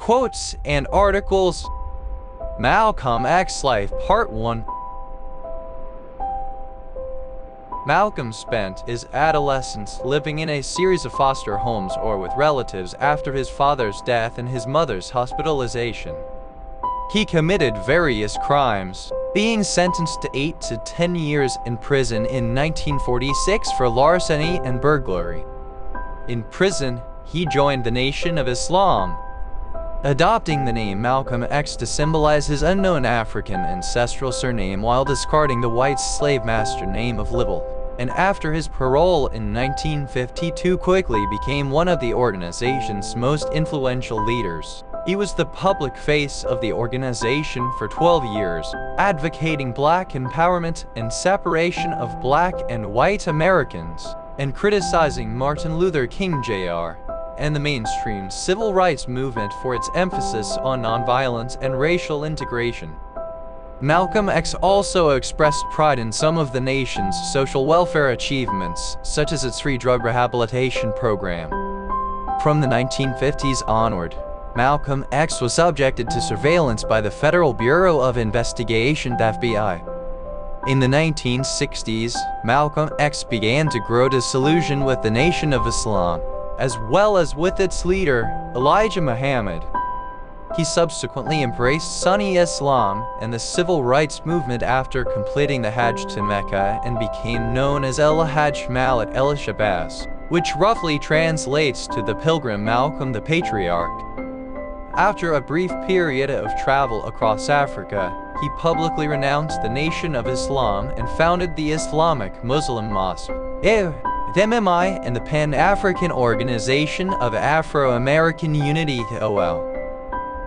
Quotes and articles. Malcolm X Life Part 1. Malcolm spent his adolescence living in a series of foster homes or with relatives after his father's death and his mother's hospitalization. He committed various crimes, being sentenced to 8 to 10 years in prison in 1946 for larceny and burglary. In prison, he joined the Nation of Islam, adopting the name Malcolm X to symbolize his unknown African ancestral surname while discarding the white slave master name of Libel, and after his parole in 1952 quickly became one of the organization's most influential leaders. He was the public face of the organization for 12 years, advocating black empowerment and separation of black and white Americans, and criticizing Martin Luther King Jr. and the mainstream civil rights movement for its emphasis on nonviolence and racial integration. Malcolm X also expressed pride in some of the nation's social welfare achievements, such as its free drug rehabilitation program. From the 1950s onward, Malcolm X was subjected to surveillance by the Federal Bureau of Investigation, the FBI. In the 1960s, Malcolm X began to grow disillusioned with the Nation of Islam, as well as with its leader, Elijah Muhammad. He subsequently embraced Sunni Islam and the civil rights movement after completing the Hajj to Mecca and became known as El-Hajj Malik el-Shabazz, which roughly translates to the Pilgrim Malcolm the Patriarch. After a brief period of travel across Africa, he publicly renounced the Nation of Islam and founded the Islamic Muslim Mosque, MMI, and the Pan-African Organization of Afro-American Unity, OL.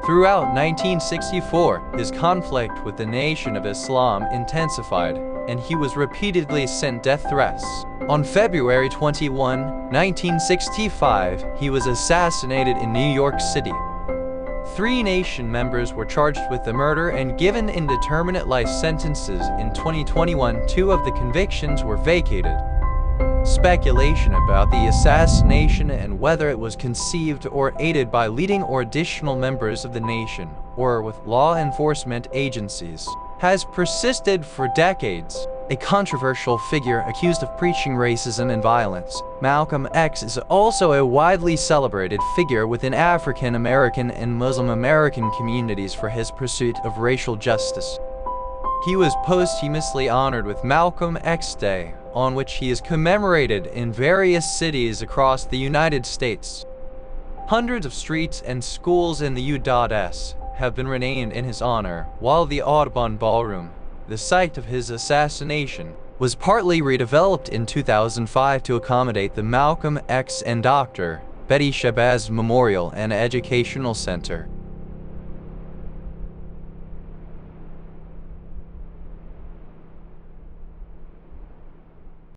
Throughout 1964, his conflict with the Nation of Islam intensified, and he was repeatedly sent death threats. On February 21, 1965, he was assassinated in New York City. 3 Nation members were charged with the murder and given indeterminate life sentences. In 2021, 2 of the convictions were vacated. Speculation about the assassination and whether it was conceived or aided by leading or additional members of the nation, or with law enforcement agencies, has persisted for decades. A controversial figure accused of preaching racism and violence, Malcolm X is also a widely celebrated figure within African American and Muslim American communities for his pursuit of racial justice. He was posthumously honored with Malcolm X Day, on which he is commemorated in various cities across the United States. Hundreds of streets and schools in the U.S. have been renamed in his honor, while the Audubon Ballroom, the site of his assassination, was partly redeveloped in 2005 to accommodate the Malcolm X and Dr. Betty Shabazz Memorial and Educational Center.